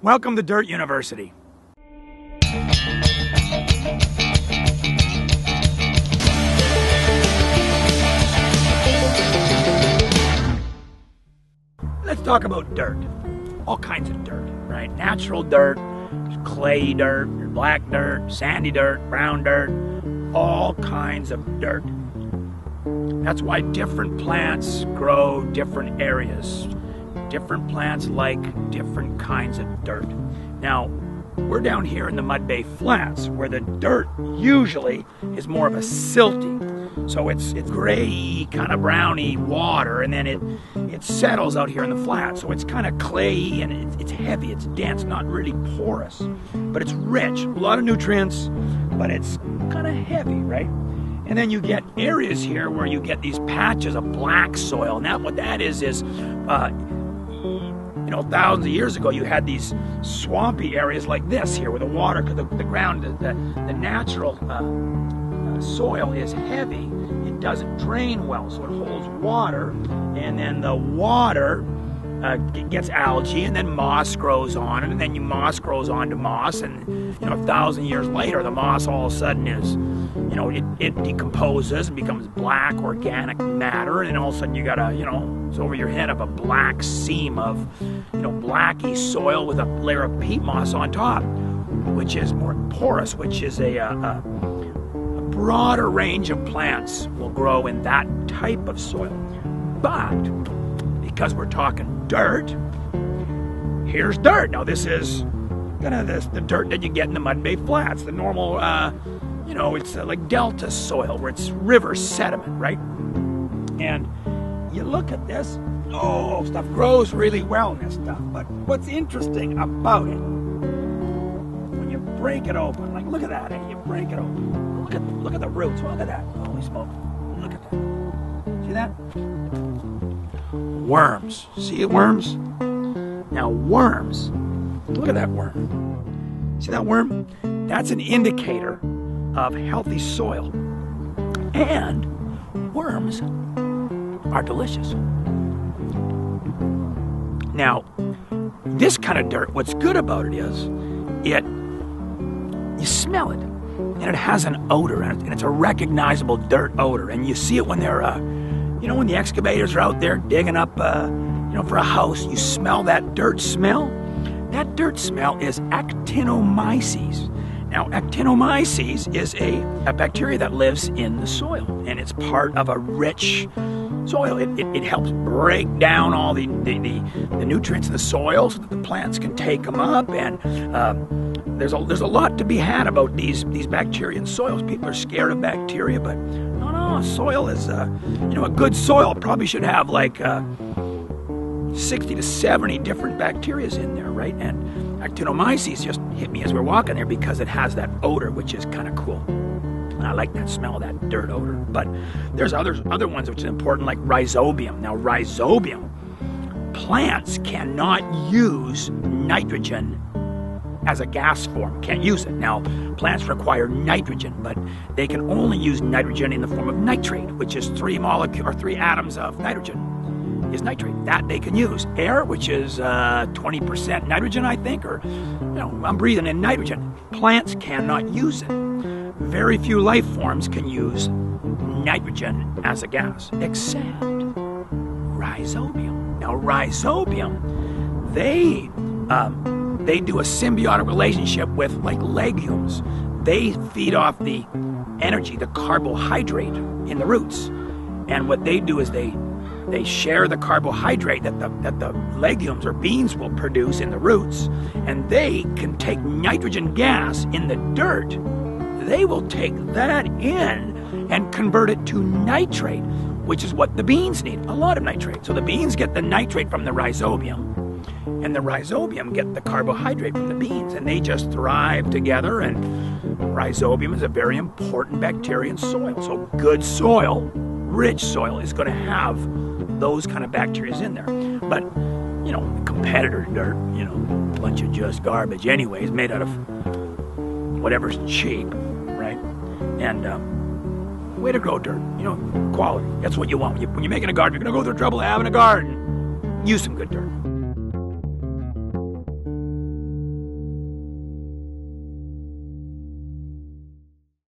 Welcome to Dirt University. Let's talk about dirt. All kinds of dirt, right? Natural dirt, clay dirt, black dirt, sandy dirt, brown dirt, all kinds of dirt. That's why different plants grow different areas. Different plants like different kinds of dirt. Now, we're down here in the Mud Bay Flats, where the dirt usually is more of a silty. So it's gray, kind of browny water, and then it settles out here in the flats. So it's kind of clayey, and it's heavy, it's dense, not really porous. But it's rich, a lot of nutrients, but it's kind of heavy, right? And then you get areas here where you get these patches of black soil. Now what that is thousands of years ago, you had these swampy areas like this here, where the water, because the ground, the natural soil is heavy. It doesn't drain well, so it holds water, and then the water gets algae, and then moss grows on it, and then moss grows onto moss, and 1,000 years later, the moss all of a sudden is, it decomposes and becomes black organic matter, and then all of a sudden you got it's over your head of a black seam of, blacky soil with a layer of peat moss on top, which is more porous, which is a broader range of plants will grow in that type of soil. But because we're talking dirt, here's dirt. Now this is the dirt that you get in the Mud Bay Flats, the normal, it's like delta soil, where it's river sediment, right? And you look at this, stuff grows really well in this stuff. But what's interesting about it, when you break it open, like look at that, and you break it open, look at the roots, look at that, holy smoke, look at that, see that? Worms, see worms? Now worms, look at that worm, see that worm? That's an indicator of healthy soil, and worms are delicious. Now, this kind of dirt, what's good about it is, you smell it, and it has an odor, and it's a recognizable dirt odor, and you see it when they're, when the excavators are out there digging up, for a house, you smell that dirt smell. That dirt smell is actinomyces. Now, actinomyces is a bacteria that lives in the soil, and it's part of a rich soil. It helps break down all the nutrients in the soil so that the plants can take them up, and there's a lot to be had about these bacteria in soils. People are scared of bacteria, but no, soil is, a good soil probably should have like 60 to 70 different bacterias in there, right? And actinomyces just hit me as we're walking there because it has that odor, which is kind of cool. And I like that smell of that dirt odor. But there's other ones which is important, like rhizobium. Now, rhizobium, plants cannot use nitrogen as a gas form, can't use it. Now, plants require nitrogen, but they can only use nitrogen in the form of nitrate, which is 3 atoms of nitrogen. Is nitrate. That they can use. Air, which is 20% nitrogen, I think, or, I'm breathing in nitrogen. Plants cannot use it. Very few life forms can use nitrogen as a gas, except rhizobium. Now, rhizobium, they do a symbiotic relationship with, like, legumes. They feed off the energy, the carbohydrate in the roots. And what they do is they share the carbohydrate that the legumes or beans will produce in the roots, and they can take nitrogen gas in the dirt. They will take that in and convert it to nitrate, which is what the beans need, a lot of nitrate. So the beans get the nitrate from the rhizobium, and the rhizobium get the carbohydrate from the beans, and they just thrive together, and rhizobium is a very important bacteria in soil. So good soil, rich soil, is going to have those kind of bacteria in there. But, competitor dirt, a bunch of just garbage anyways, made out of whatever's cheap, right? And way to grow dirt, quality. That's what you want. When you're making a garden, you're going to go through trouble having a garden. Use some good dirt.